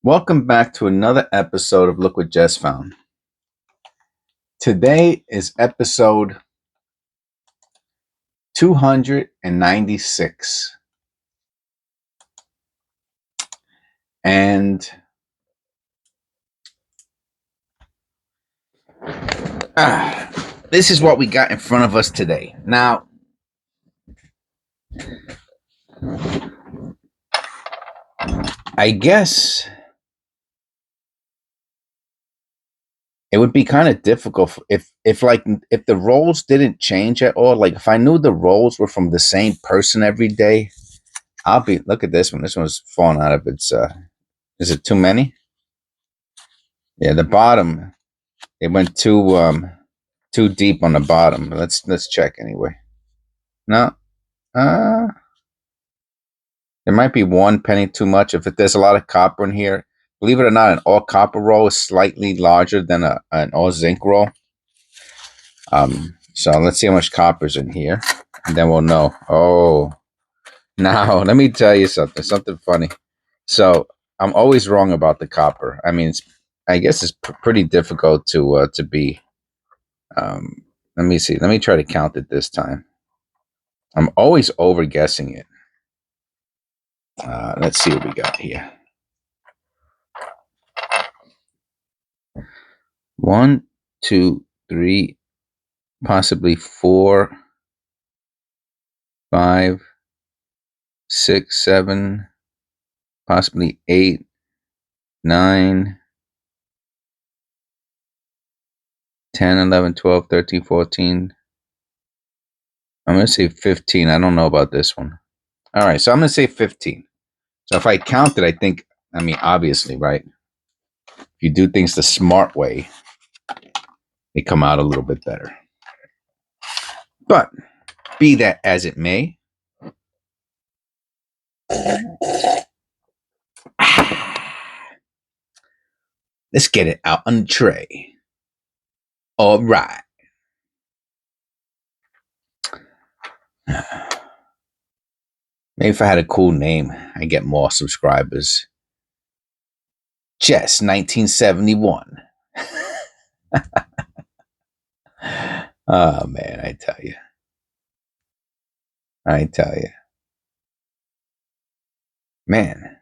Welcome back to another episode of Look What Jess Found. Today is episode 296. And this is what we got in front of us today. Now, I guess it would be kind of difficult if the roles didn't change at all. Like if I knew the roles were from the same person every day, look at this one. This one's falling out of its is it too many? Yeah, the bottom, it went too deep on the bottom. Let's check anyway. No. There might be one penny too much. If there's a lot of copper in here, believe it or not, an all copper roll is slightly larger than an all zinc roll. So let's see how much copper's in here, and then we'll know. Oh, now let me tell you something funny. So I'm always wrong about the copper. I mean, I guess it's pretty difficult to be. Let me see. Let me try to count it this time. I'm always over guessing it. Let's see what we got here. 1, 2, 3, possibly 4, 5, 6, 7, possibly 8, 9, 10, 11, 12, 13, 14. I'm going to say 15. I don't know about this one. All right, so I'm going to say 15. So if I count it, I mean, obviously, right? If you do things the smart way, they come out a little bit better. But be that as it may, let's get it out on the tray. All right. Maybe if I had a cool name, I'd get more subscribers. Jess 1971. Oh man, I tell you. Man.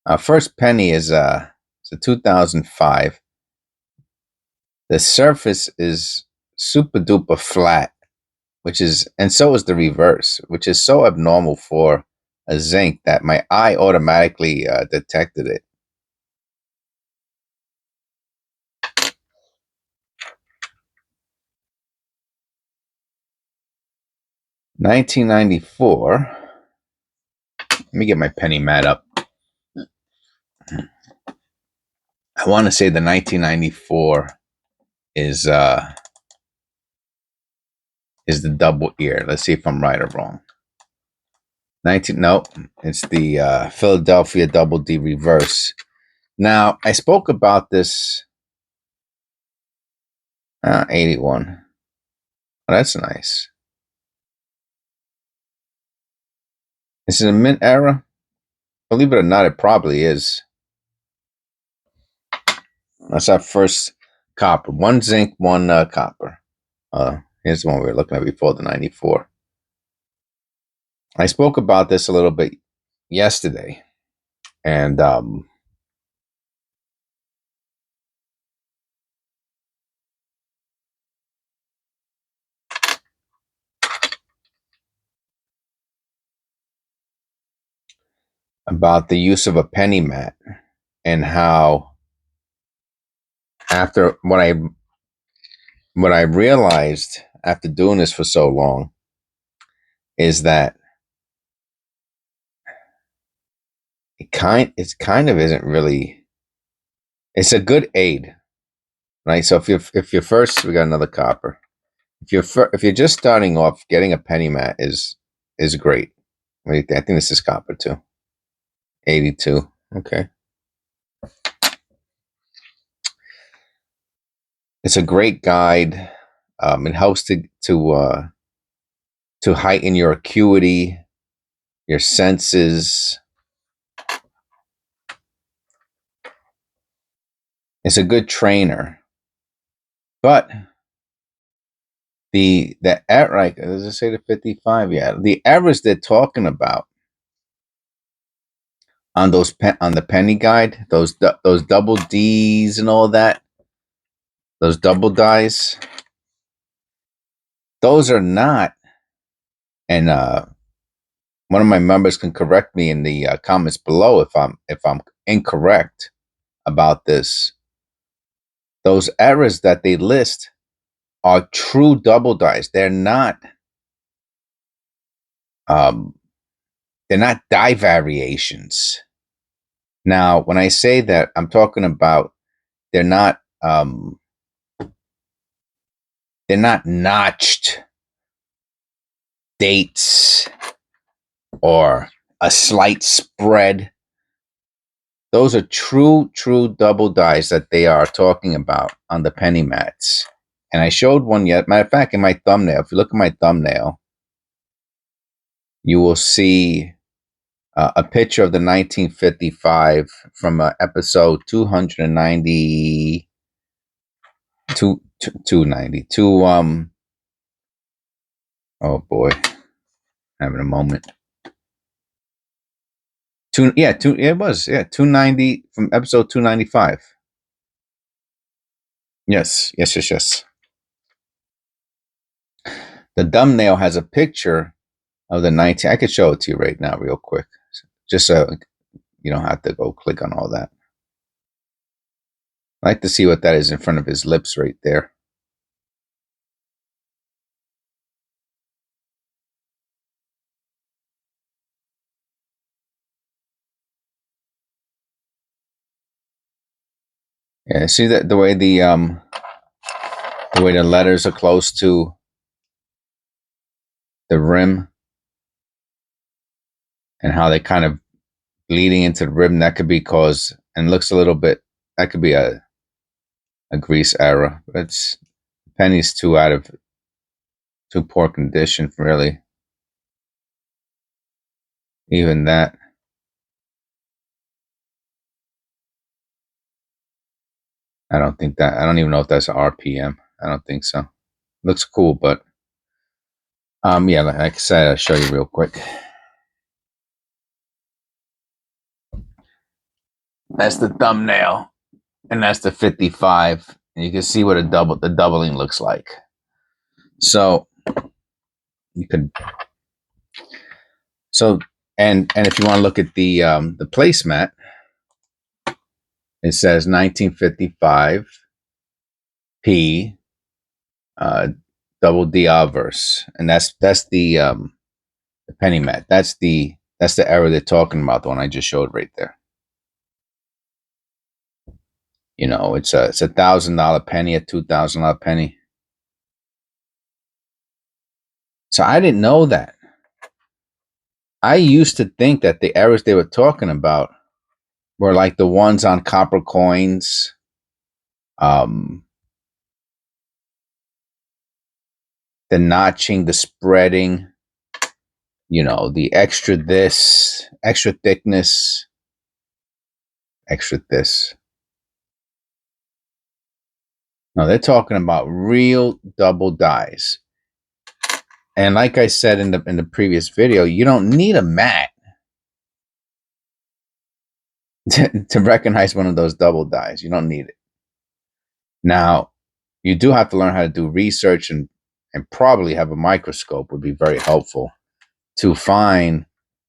Our first penny is it's a 2005. The surface is super duper flat, and so is the reverse, which is so abnormal for a zinc that my eye automatically detected it. $19.94. Let me get my penny mat up. I want to say the 1994 is the double ear. Let's see if I'm right or wrong. No, it's the Philadelphia Double D reverse. Now, I spoke about this 81. Oh, that's nice. Is it a mint era? Believe it or not, it probably is. That's our first copper. One zinc, one copper. Here's the one we were looking at before, the 94. I spoke about this a little bit yesterday. And about the use of a penny mat and how after what I realized after doing this for so long is that it kind of isn't really. It's a good aid, right? So if you're first, we got another copper. If you're just starting off, getting a penny mat is great. I think this is copper too. 82. Okay. It's a great guide. It helps to heighten your acuity, your senses. It's a good trainer, but like, does it say the 55? Yeah, the errors they're talking about on on the penny guide, those double D's and all that, those double dies, those are not. And one of my members can correct me in the comments below if I'm incorrect about this. Those errors that they list are true double dies. They're not die variations. Now, when I say that, I'm talking about they're not notched dates or a slight spread. Those are true double dies that they are talking about on the penny mats. And I showed one yet. Matter of fact, in my thumbnail, if you look at my thumbnail, you will see a picture of the 1955 from episode 290, 292. Oh boy, having a moment. It was 290 from episode 295. Yes. The thumbnail has a picture of the 19. I could show it to you right now, real quick, just so you don't have to go click on all that. I like to see what that is in front of his lips right there. Yeah, see that the way the letters are close to the rim and how they kind of bleeding into the rim. That could be and looks a little bit. That could be a grease error. But it's penny's too poor condition, really. Even that. I don't even know if that's an RPM. I don't think so. Looks cool, but yeah, like I said, I'll show you real quick. That's the thumbnail, and that's the 55, and you can see what the doubling looks like. So you could, and if you want to look at the placemat, it says 1955 P double D verse, and that's the penny mat. That's the error they're talking about, the one I just showed right there. You know, it's a $1,000 penny, a $2,000 penny. So I didn't know that. I used to think that the errors they were talking about were like the ones on copper coins, the notching, the spreading, you know, the extra this, extra thickness, extra this. No, they're talking about real double dies. And like I said in the previous video, you don't need a mat to recognize one of those double dies. You don't need it. Now, you do have to learn how to do research and probably have a microscope would be very helpful to find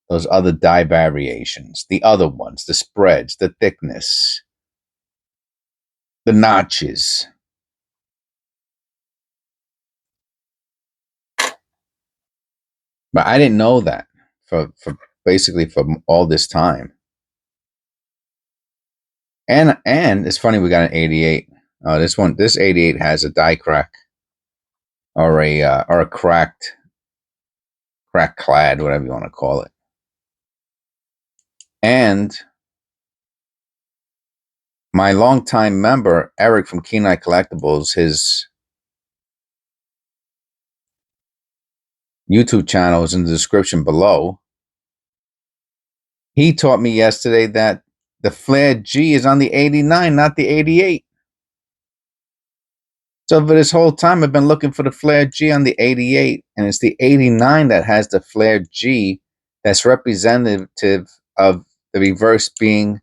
those other die variations, the other ones, the spreads, the thickness, the notches. But I didn't know that for basically for all this time. And it's funny, we got an 88. This 88 has a die crack or a crack clad, whatever you want to call it. And my longtime member, Eric from keeneEyeCollectables, his YouTube channel is in the description below. He taught me yesterday that the flared G is on the 89, not the 88. So for this whole time, I've been looking for the flare G on the 88, and it's the 89 that has the flare G that's representative of the reverse being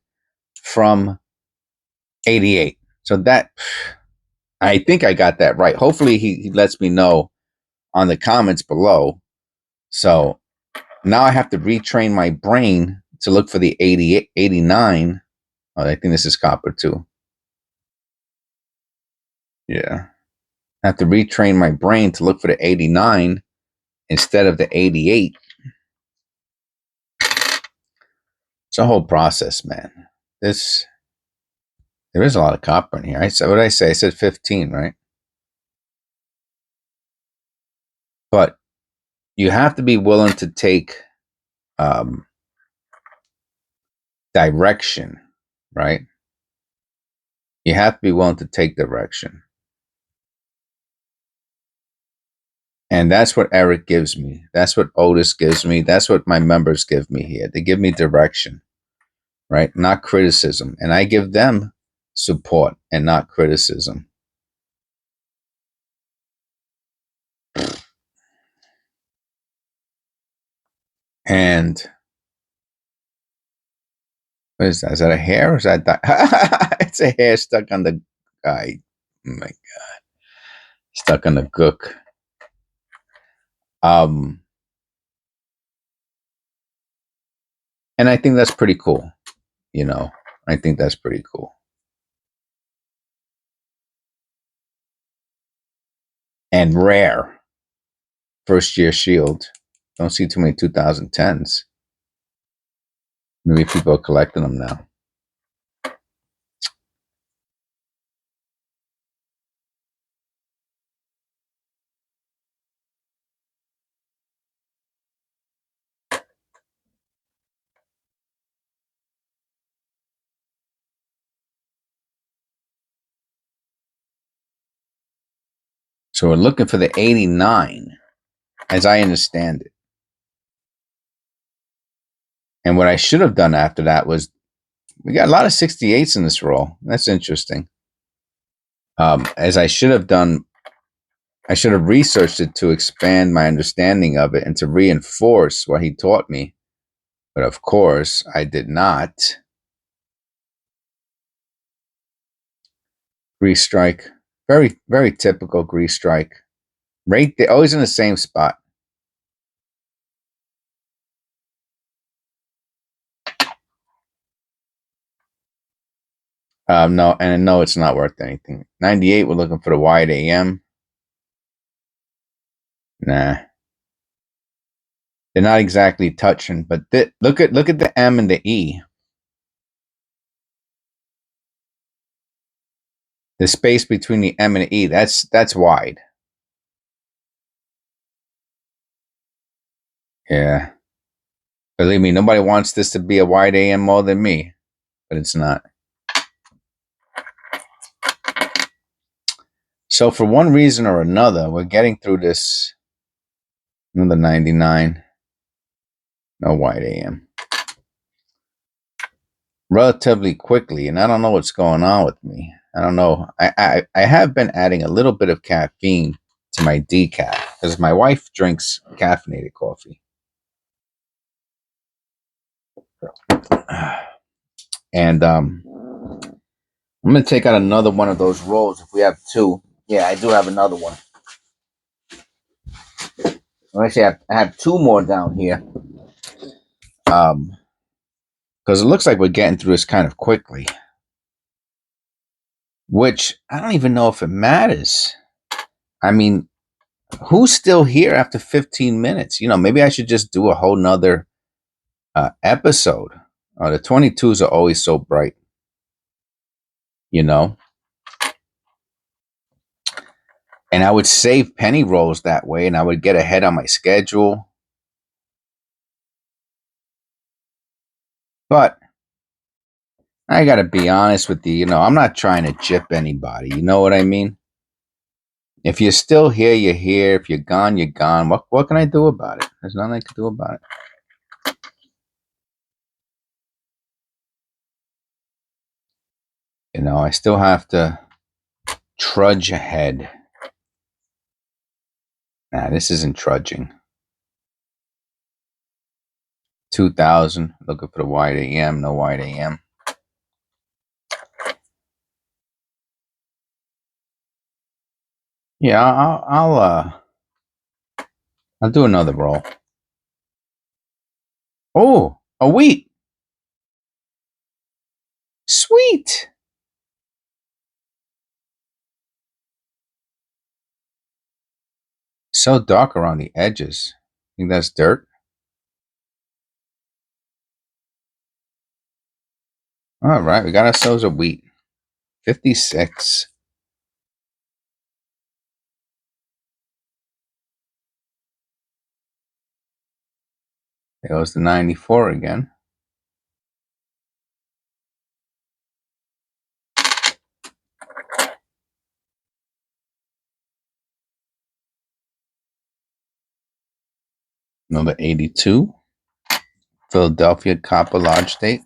from 88. So that, I think I got that right. Hopefully he lets me know on the comments below. So now I have to retrain my brain to look for the 88, 89. Oh, I think this is copper too. Yeah. I have to retrain my brain to look for the 89 instead of the 88. It's a whole process, man. There is a lot of copper in here. I said, what did I say? I said 15, right? But you have to be willing to take direction, right? You have to be willing to take direction. And that's what Eric gives me. That's what Otis gives me. That's what my members give me here. They give me direction, right? Not criticism. And I give them support and not criticism. And what is that? Is that a hair or is that it's a hair stuck on the guy. Oh my God. Stuck on the gook. And I think that's pretty cool. You know, I think that's pretty cool. And rare. First year shield. Don't see too many 2010s. Maybe people are collecting them now. So we're looking for the 89, as I understand it. And what I should have done after that was, we got a lot of 68s in this roll. That's interesting. As I should have done, I should have researched it to expand my understanding of it and to reinforce what he taught me. But of course, I did not. Grease strike. Very, very typical grease strike. Right there, always in the same spot. No, and no, it's not worth anything. 98, we're looking for the wide AM. Nah. They're not exactly touching, but look at the M and the E. The space between the M and the E, that's wide. Yeah. Believe me, nobody wants this to be a wide AM more than me, but it's not. So for one reason or another, we're getting through this. Another 99. No wide AM. Relatively quickly, and I don't know what's going on with me. I don't know. I have been adding a little bit of caffeine to my decaf because my wife drinks caffeinated coffee. And I'm going to take out another one of those rolls if we have two. Yeah, I do have another one. Actually, I have two more down here. Because it looks like we're getting through this kind of quickly. Which, I don't even know if it matters. I mean, who's still here after 15 minutes? You know, maybe I should just do a whole nother episode. The 22s are always so bright. You know? And I would save penny rolls that way, and I would get ahead on my schedule. But I got to be honest with you. You know, I'm not trying to gyp anybody. You know what I mean? If you're still here, you're here. If you're gone, you're gone. What can I do about it? There's nothing I can do about it. You know, I still have to Trudge ahead. Nah, this isn't trudging. 2000. Looking for the wide AM. No wide AM. Yeah, I'll do another roll. Oh, a wheat. Sweet. So dark around the edges. Think that's dirt? All right, we got ourselves a wheat. 56. There goes the 94 again. Number 82. Philadelphia Copper Lodge Date.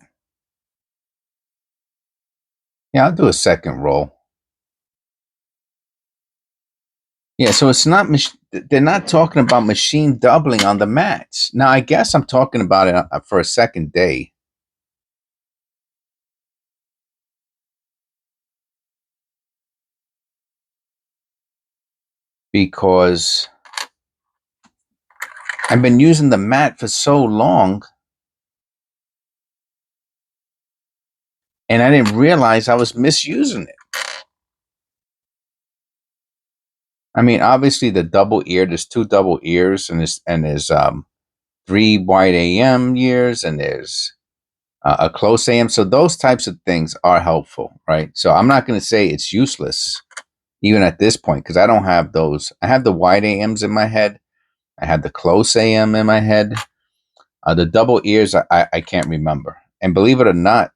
Yeah, I'll do a second roll. Yeah, so it's not, they're not talking about machine doubling on the mats. Now, I guess I'm talking about it for a second day. Because I've been using the mat for so long, and I didn't realize I was misusing it. I mean, obviously the double ear, there's 2 double ears, and there's 3 wide AM ears, and there's a close AM. So those types of things are helpful, right? So I'm not going to say it's useless, even at this point, because I don't have those. I have the wide AMs in my head. I have the close AM in my head. The double ears, I can't remember. And believe it or not,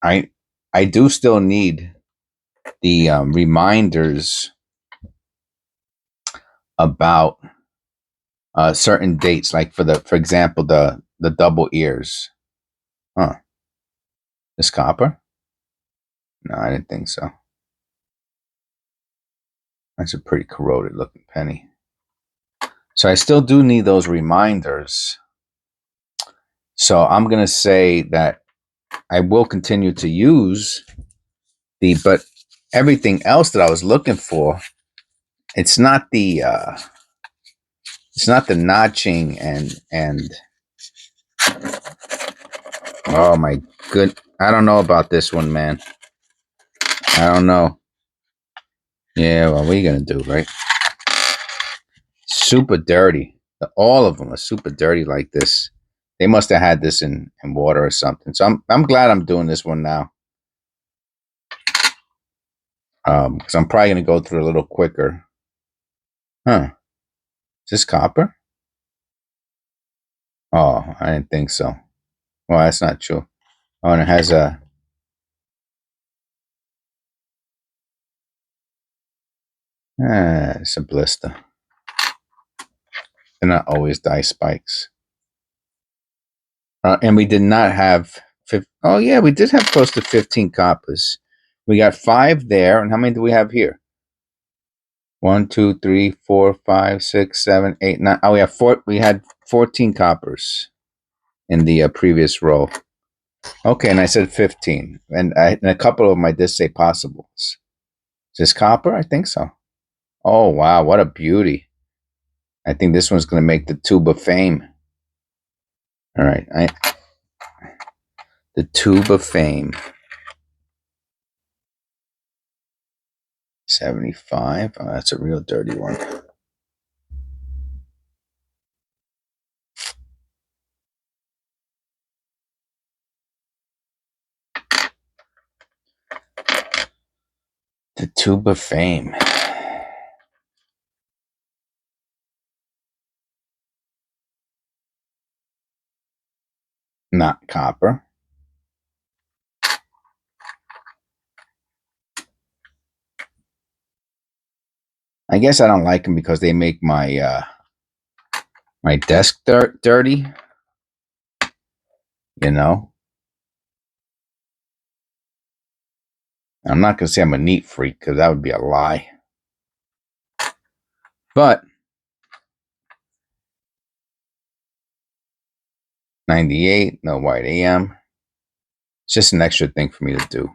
I do still need the reminders about certain dates, like for example, the double ears. Huh? This copper? No, I didn't think so. That's a pretty corroded looking penny. So I still do need those reminders. So I'm gonna say that I will continue to use but everything else that I was looking for, it's not the notching and oh my good, I don't know about this one, man. I don't know. Yeah, well, what are you gonna do, right? Super dirty. All of them are super dirty like this. They must have had this in water or something. So I'm glad I'm doing this one now. Because I'm probably gonna go through a little quicker. Huh? Is this copper? Oh, I didn't think so. Well, that's not true. Oh, and it has it's a blister. They're not always die spikes. And we did not have. Oh yeah, we did have close to 15 coppers. We got 5 there, and how many do we have here? 1, 2, 3, 4, 5, 6, 7, 8, 9. Oh, we have 4. We had 14 coppers in the previous row. Okay, and I said 15, and a couple of them I did say possibles. Is this copper? I think so. Oh wow, what a beauty! I think this one's going to make the tube of fame. All right, the tube of fame. 75. Oh, that's a real dirty one. The tube of fame. Not copper. I guess I don't like them because they make my my desk dirty. You know. I'm not going to say I'm a neat freak because that would be a lie. But 98, no white AM. It's just an extra thing for me to do.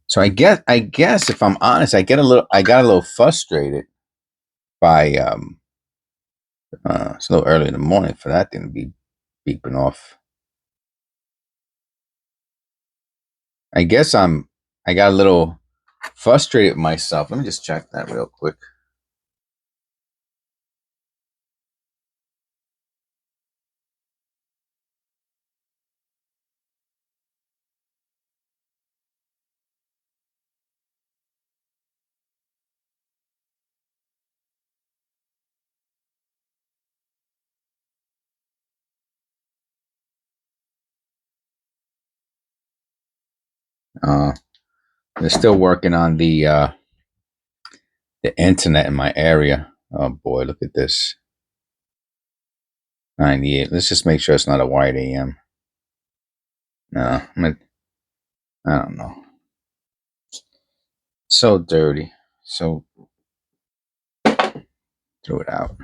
So I guess if I'm honest, I got a little frustrated by it's a little early in the morning for that thing to be beeping off. I guess I got a little frustrated with myself. Let me just check that real quick. They're still working on the internet in my area. Oh boy, look at this. 98. Let's just make sure it's not a white AM. No, I don't know. So dirty. So throw it out.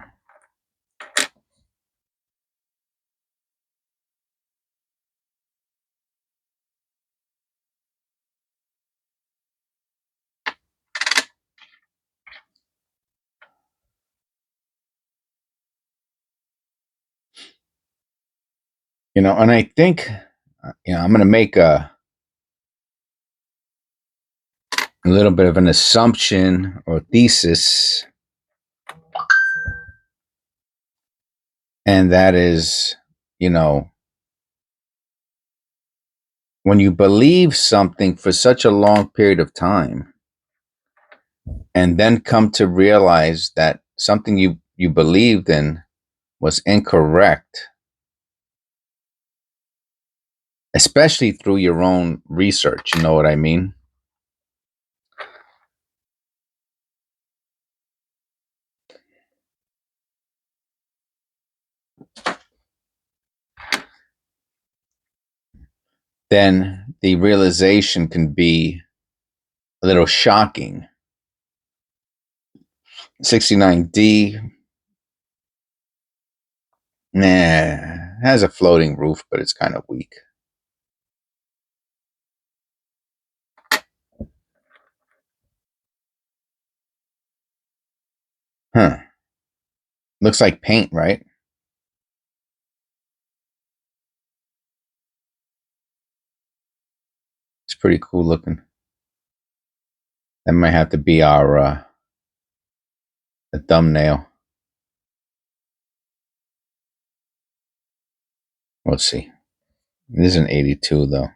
And I think I'm going to make a little bit of an assumption or thesis, and that is, when you believe something for such a long period of time and then come to realize that something you believed in was incorrect, especially through your own research, you know what I mean? Then the realization can be a little shocking. 69D, has a floating roof, but it's kind of weak. Huh. Looks like paint, right? It's pretty cool looking. That might have to be our the thumbnail. Let's see. It is an 82 though.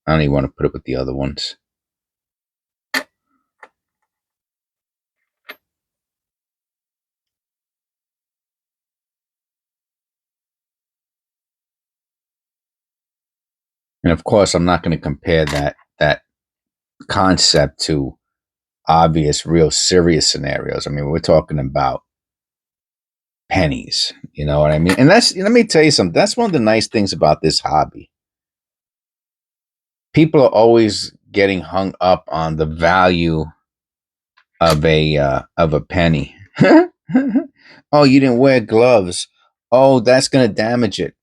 I don't even want to put it with the other ones. And of course, I'm not going to compare that concept to obvious, real serious scenarios. I mean, we're talking about pennies. You know what I mean? And let me tell you something. That's one of the nice things about this hobby. People are always getting hung up on the value of a penny. Oh, you didn't wear gloves. Oh, that's gonna damage it.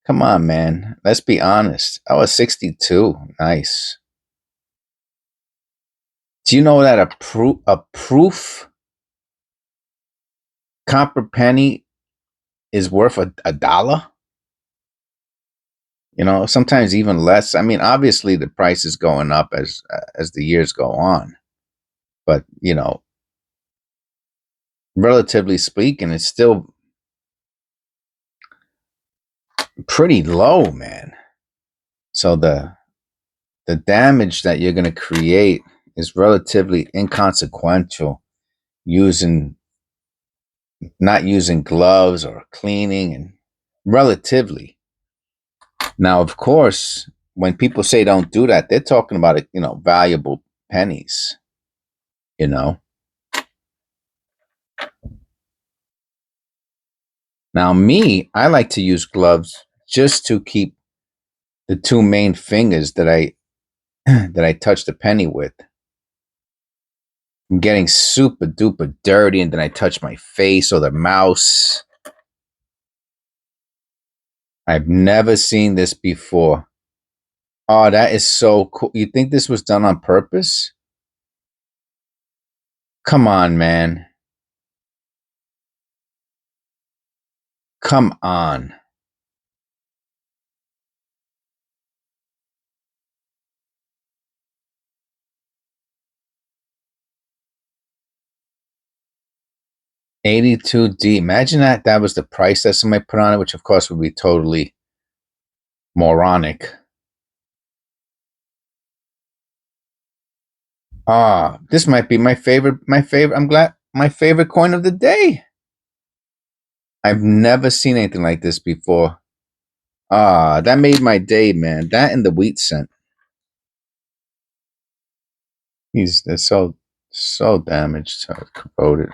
Come on, man. Let's be honest. I was 62. Nice. Do you know that a proof copper penny is worth a dollar? Sometimes even less. I mean, obviously the price is going up as the years go on, but relatively speaking, it's still pretty low, man. So the damage that you're going to create is relatively inconsequential using not using gloves or cleaning, and relatively. Now, of course, when people say don't do that, they're talking about valuable pennies, you know. Now me, I like to use gloves just to keep the two main fingers that I that I touch the penny with from getting super duper dirty, and then I touch my face or the mouse. I've never seen this before. Oh, that is so cool. You think this was done on purpose? Come on, man. Come on. $82D. Imagine that was the price that somebody put on it, which of course would be totally moronic. Ah, this might be my favorite. I'm glad my favorite coin of the day. I've never seen anything like this before. Ah, that made my day, man. That and the wheat cent. They're so damaged, so corroded.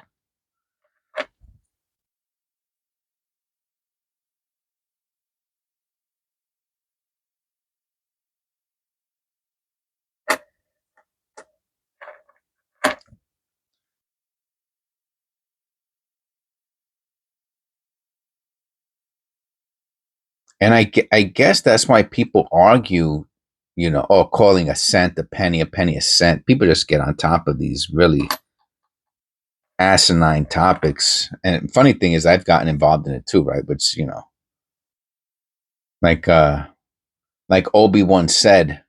And I guess that's why people argue, calling a cent a penny a cent. People just get on top of these really asinine topics. And funny thing is, I've gotten involved in it too, right? Which like Obi-Wan said,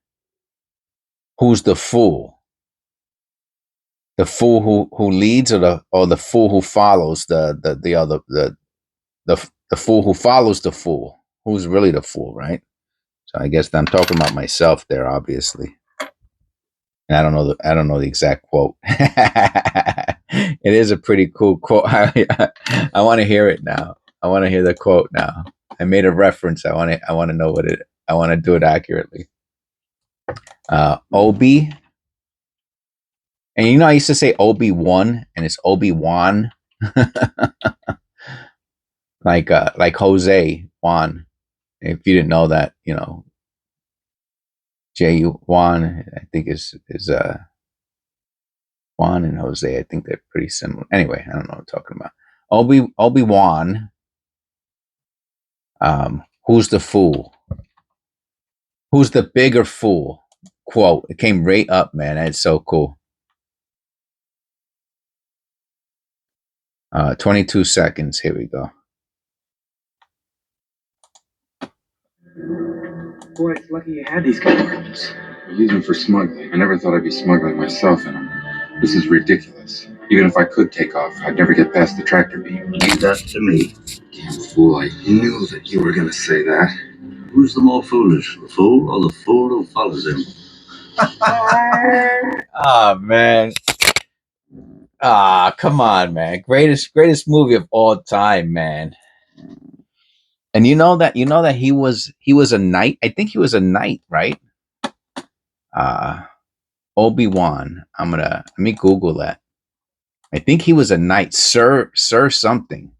"Who's the fool? The fool who leads, or the fool who follows the fool who follows the fool? Who's really the fool, right?" So I guess I'm talking about myself there, obviously. And I don't know the exact quote. It is a pretty cool quote. I want to hear it now. I want to hear the quote now. I made a reference. I want to know what it. I want to do it accurately. Obi, and I used to say Obi-Wan, and it's Obi-Wan, like Jose Juan. If you didn't know that, Juan, I think is Juan and Jose. I think they're pretty similar. Anyway, I don't know what I'm talking about. Obi-Wan. Who's the fool? Who's the bigger fool? Quote. It came right up, man. That's so cool. 22 seconds. Here we go. Boy, it's lucky you had these kind of guns. I use them for smuggling. I never thought I'd be smuggling myself in them. This is ridiculous. Even if I could take off, I'd never get past the tractor beam. Leave that to me. Damn fool, I knew that you were going to say that. Who's the more foolish, the fool or the fool who follows him? Oh, man. Come on, man. Greatest movie of all time, man. And you know that he was a knight. I think he was a knight, right? Obi-Wan. Let me Google that. I think he was a knight, Sir something.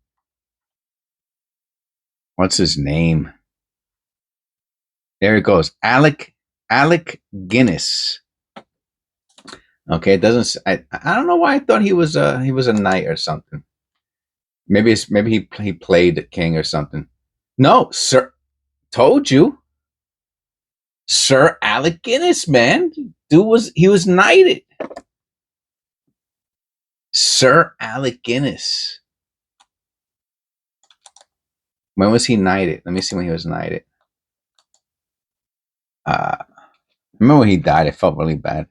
What's his name? There it goes. Alec Guinness. Okay, it doesn't. I don't know why I thought he was a knight or something. Maybe he played the king or something. No, sir. Told you, Sir Alec Guinness, man. He was knighted. Sir Alec Guinness. When was he knighted? Let me see when he was knighted. Remember when he died? I felt really bad.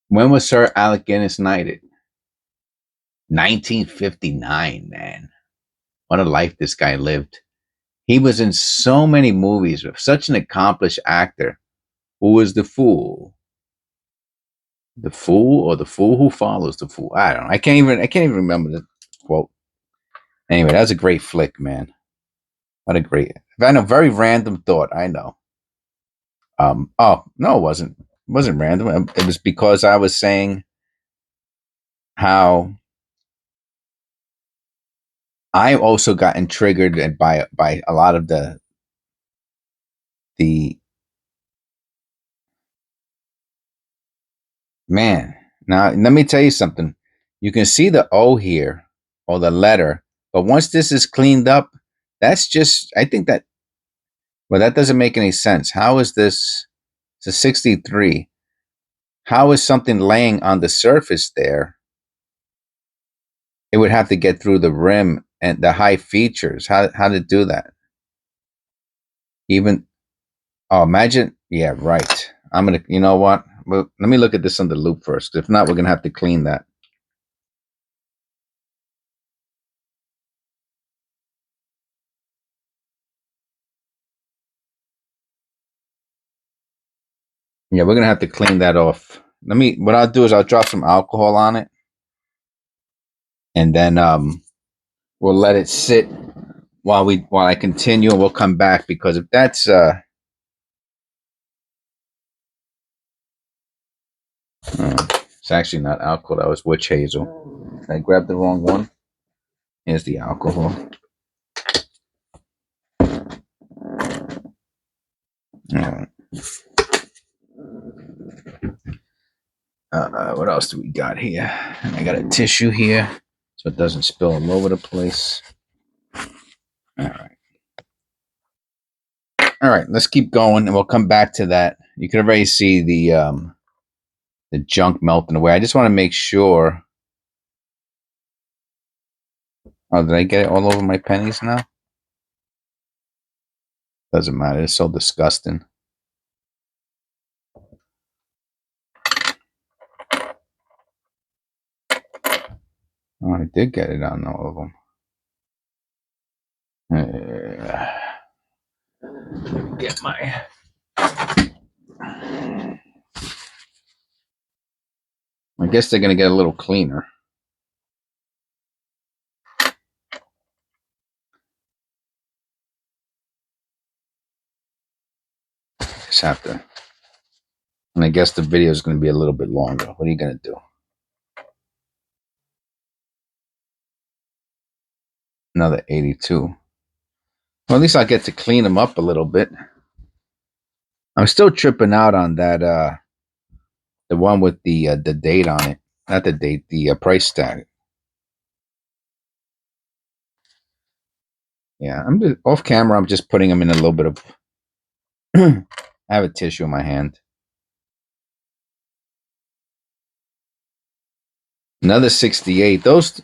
When was Sir Alec Guinness knighted? 1959, man. What a life this guy lived. He was in so many movies with such an accomplished actor. Who was the fool? The fool or the fool who follows the fool? I don't know. I can't even remember the quote. Anyway, that was a great flick, man. What a great, I know, very random thought. I know. Oh no, it wasn't. wasn't random. It was because I was saying how I also gotten triggered by a lot of the man. Now let me tell you something. You can see the O here or the letter, but once this is cleaned up, that's just I think that well that doesn't make any sense. How is this? It's a 63. How is something laying on the surface there? It would have to get through the rim and the high features. How to do that? Even oh, imagine. Yeah, right. I'm gonna. You know what? Well, let me look at this on the loop first. If not, we're gonna have to clean that. Yeah, we're gonna have to clean that off. Let me. What I'll do is I'll drop some alcohol on it, and then we'll let it sit while I continue, and we'll come back because if that's it's actually not alcohol. That was witch hazel. I grabbed the wrong one. Here's the alcohol. All right. What else do we got here? And I got a tissue here so it doesn't spill all over the place. All right. All right, let's keep going and we'll come back to that. You can already see the junk melting away. I just want to make sure. Oh, did I get it all over my pennies now? Doesn't matter. It's so disgusting. Oh, I did get it on all of them. Let me get my. I guess they're going to get a little cleaner. Just have to. And I guess the video is going to be a little bit longer. What are you going to do? Another 82. Well, at least I'll get to clean them up a little bit. I'm still tripping out on that, the one with the date on it. Not the date, the price tag. Yeah, I'm just off camera. I'm just putting them in a little bit of. I have a tissue in my hand. Another 68. Those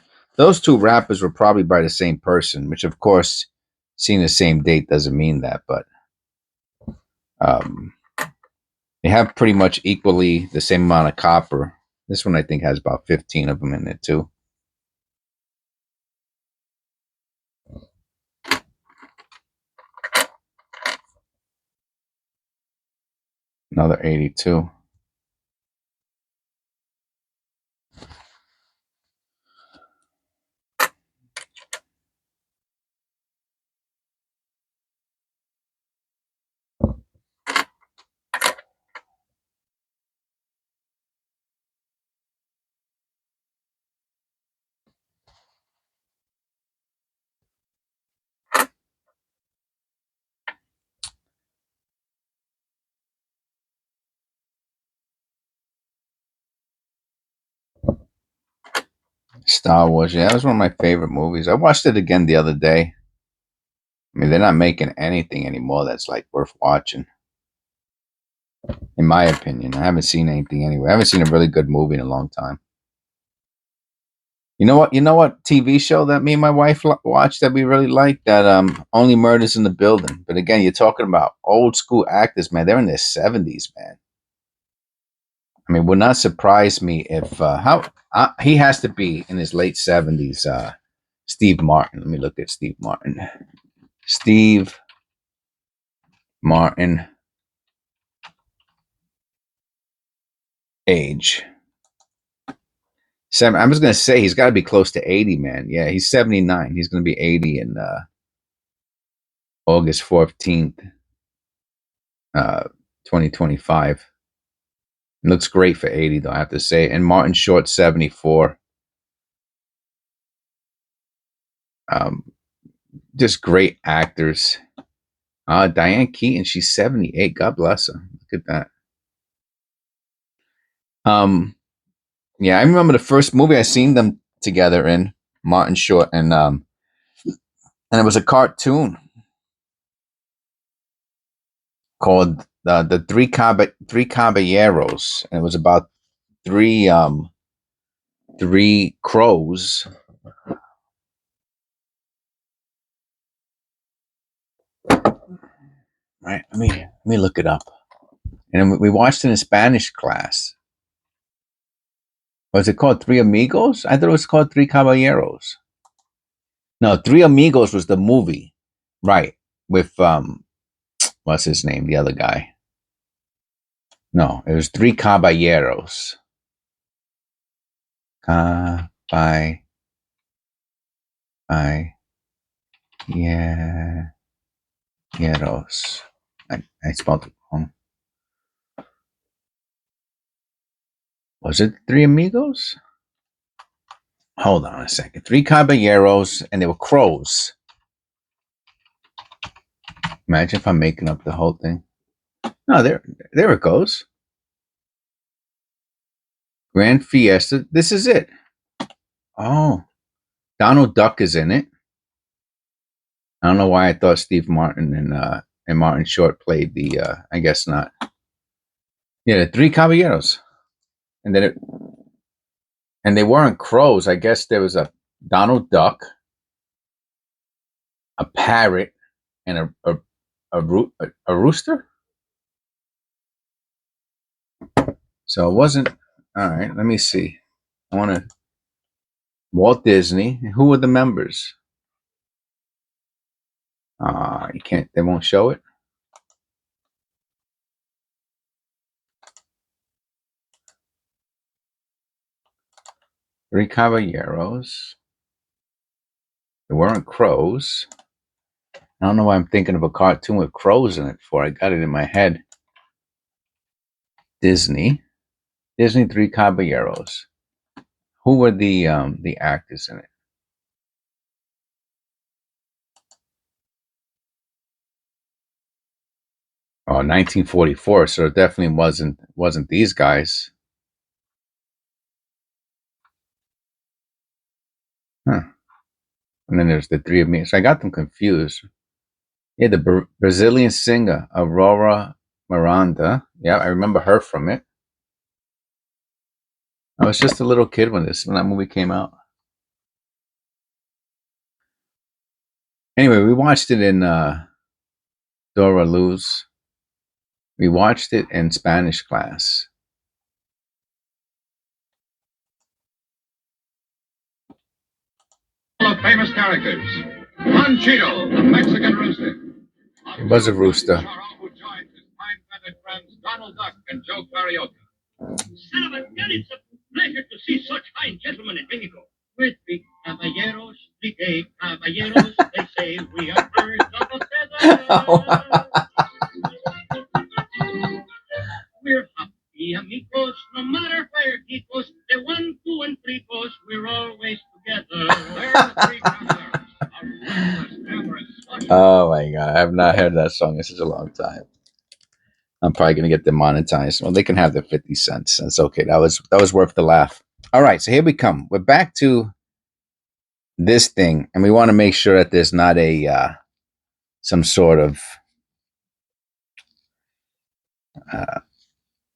two rappers were probably by the same person, which of course, seeing the same date doesn't mean that, but um, they have pretty much equally the same amount of copper. This one I think has about 15 of them in it too. Another 82. Star Wars, yeah, that was one of my favorite movies. I watched it again the other day. I mean, they're not making anything anymore that's like worth watching, in my opinion. I haven't seen anything anyway. I haven't seen a really good movie in a long time. You know what? You know what TV show that me and my wife watched that we really liked? That Only Murders in the Building. But again, you're talking about old school actors, man. They're in their 70s, man. I mean, would not surprise me if he has to be in his late 70s. Steve Martin. Let me look at Steve Martin. Steve Martin age. I was gonna say he's got to be close to 80, man. Yeah, he's 79. He's gonna be 80 in August 14th, 2025. Looks great for 80, though, I have to say. And Martin Short, 74. Just great actors. Diane Keaton, she's 78. God bless her. Look at that. Yeah, I remember the first movie I seen them together in, Martin Short, and it was a cartoon called the Three Caballeros, and it was about three crows. Right, let me look it up. And we watched it in Spanish class. Was it called Three Amigos? I thought it was called Three Caballeros. No, Three Amigos was the movie, right? With what's his name? The other guy. No, it was Three Caballeros. Caballeros. I spelled it wrong. Was it Three Amigos? Hold on a second. Three Caballeros, and they were crows. Imagine if I'm making up the whole thing. No, there it goes. Grand Fiesta. This is it. Oh, Donald Duck is in it. I don't know why I thought Steve Martin and Martin Short played the. I guess not. Yeah, the Three Caballeros, and then and they weren't crows. I guess there was a Donald Duck, a parrot, and a rooster. So it wasn't. All right, let me see. I want to. Walt Disney. Who were the members? You can't. They won't show it. Three Caballeros. They weren't crows. I don't know why I'm thinking of a cartoon with crows in it for. I got it in my head. Disney. Three Caballeros. Who were the actors in it? Oh, 1944. So it definitely wasn't these guys. Huh. And then there's the three of me. So I got them confused. Yeah, the Brazilian singer Aurora Miranda. Yeah, I remember her from it. I was just a little kid when that movie came out. Anyway, we watched it in Dora Luz. We watched it in Spanish class. Of famous characters. Panchito, the Mexican rooster. It was a rooster. Who joins his fine-feathered friends Donald Duck and Joe Carioca. Son of a gun, it's a pleasure to see such fine gentlemen in Mexico. We're three caballeros, three caballeros. They say we are birds of a feather. We're happy amigos, no matter where he goes. The 1, 2, and 3 goes, we're always together. We're the three caballeros. Oh my god, I have not heard that song in such a long time. I'm probably gonna get demonetized. Well, they can have their 50 cents. That's okay. That was worth the laugh. All right, so here we come. We're back to this thing, and we want to make sure that there's not a some sort of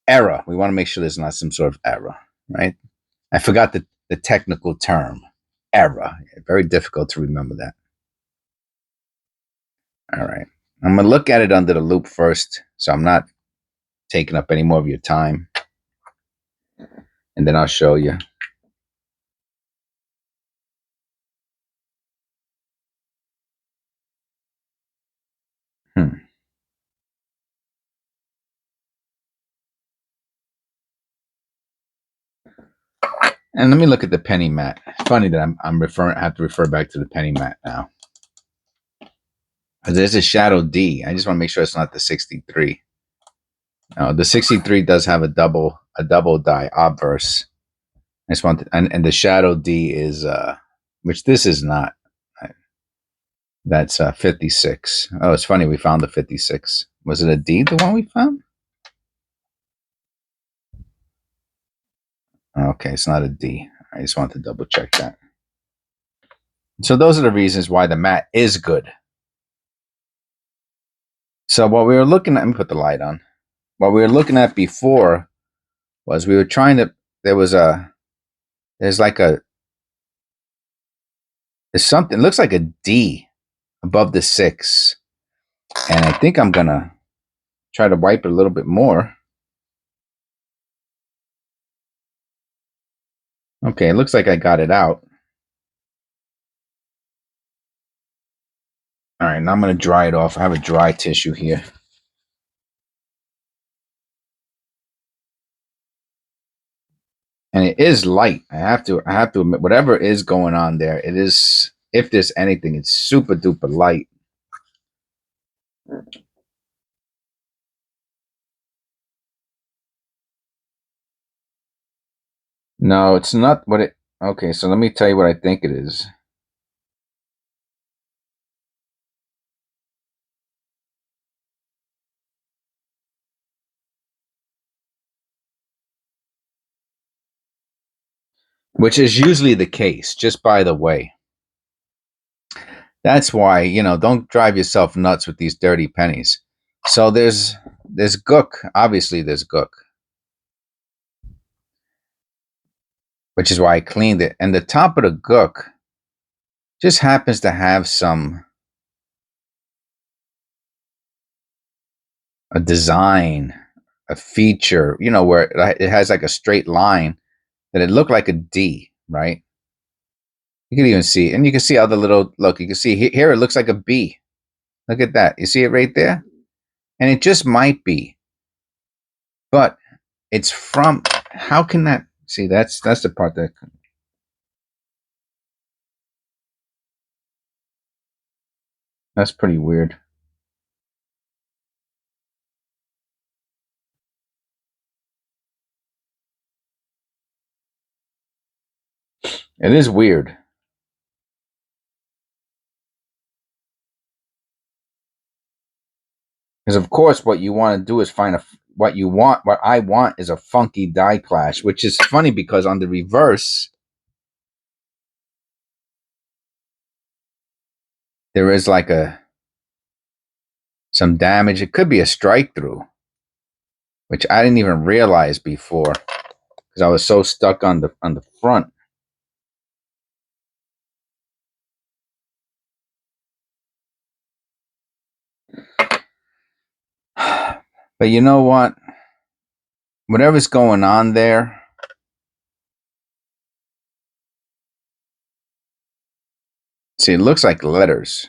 error. We want to make sure there's not some sort of error, right? I forgot the technical term, error. Very difficult to remember that. All right. I'm going to look at it under the loop first, so I'm not taking up any more of your time. And then I'll show you. And let me look at the penny mat. It's funny that I have to refer back to the penny mat now. There's a shadow D. I just want to make sure it's not the 63. The 63 does have a double die obverse. I just want to, and the shadow D is which this is not. That's 56. Oh, it's funny we found the 56. Was it a D, the one we found? Okay, it's not a D. I just want to double check that. So those are the reasons why the matte is good. So what we were looking at, let me put the light on. What we were looking at before was we were trying to, there's something, it looks like a D above the 6. And I think I'm going to try to wipe it a little bit more. Okay, it looks like I got it out. All right, now I'm going to dry it off. I have a dry tissue here. And it is light. I have to admit, whatever is going on there, it is, if there's anything, it's super duper light. No, it's not what it, okay, so let me tell you what I think it is. Which is usually the case, just by the way. That's why, don't drive yourself nuts with these dirty pennies. So there's gook. Obviously, there's gook. Which is why I cleaned it. And the top of the gook just happens to have a design, a feature, where it has like a straight line that it looked like a D, right? You can even see, and you can see other little, look, you can see here it looks like a B. Look at that. You see it right there? And it just might be. But it's from, how can that, see, that's the part that, that's pretty weird. It is weird. Because of course what you want to do is find what I want is a funky die clash, which is funny because on the reverse there is like some damage. It could be a strike through, which I didn't even realize before because I was so stuck on the front. But you know what? Whatever's going on there, see, it looks like letters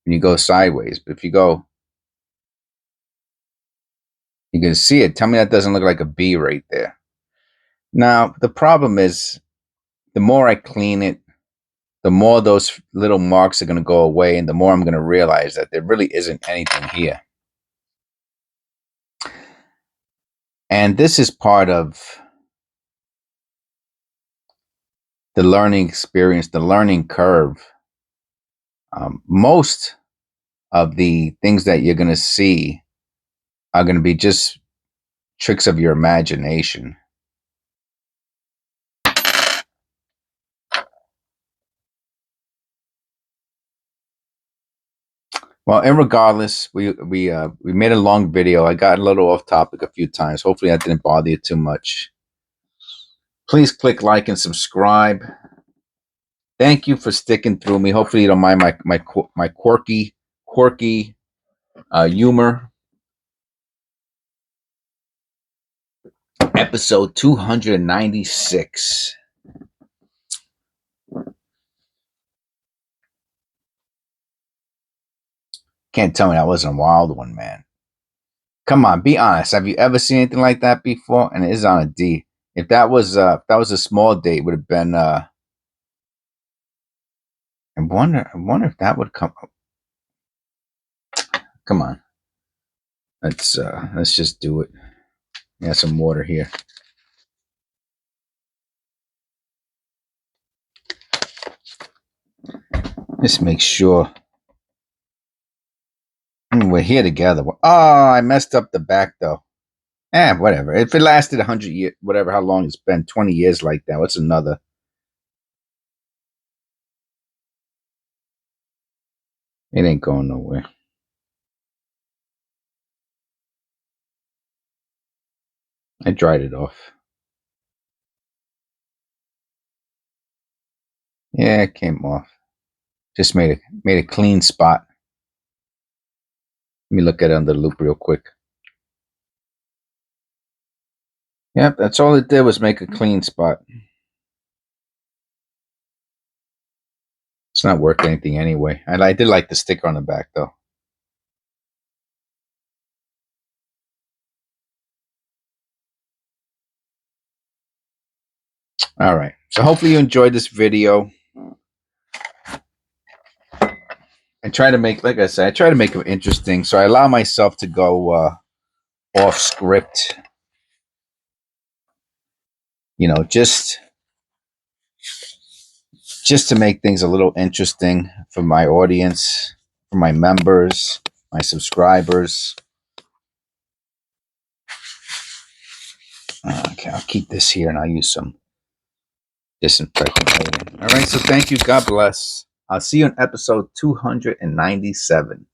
when you go sideways. But if you go, you can see it. Tell me that doesn't look like a B right there. Now, the problem is the more I clean it, the more those little marks are going to go away, and the more I'm going to realize that there really isn't anything here. And this is part of the learning experience, the learning curve. Most of the things that you're going to see are going to be just tricks of your imagination. Well, and regardless, we made a long video. I got a little off topic a few times. Hopefully, that didn't bother you too much. Please click like and subscribe. Thank you for sticking through me. Hopefully, you don't mind my quirky humor. Episode 296. Can't tell me that wasn't a wild one, man. Come on, be honest. Have you ever seen anything like that before? And it is on a D. If that was a small date, it would have been. I wonder if that would come. Come on. Let's just do it. Got some water here. Just make sure we're here together. Oh, I messed up the back though. Whatever. If it lasted 100 years, whatever, how long it's been, 20 years like that, what's another? It ain't going nowhere. I dried it off. Yeah, it came off. Just made a clean spot. Let me look at it under the loop real quick. Yep, that's all it did was make a clean spot. It's not worth anything anyway. I did like the sticker on the back though. All right. So hopefully you enjoyed this video. I try to make, like I said, I try to make it interesting. So I allow myself to go off script. You know, just to make things a little interesting for my audience, for my members, my subscribers. Okay, I'll keep this here and I'll use some disinfectant later. All right, so thank you. God bless. I'll see you in episode 297.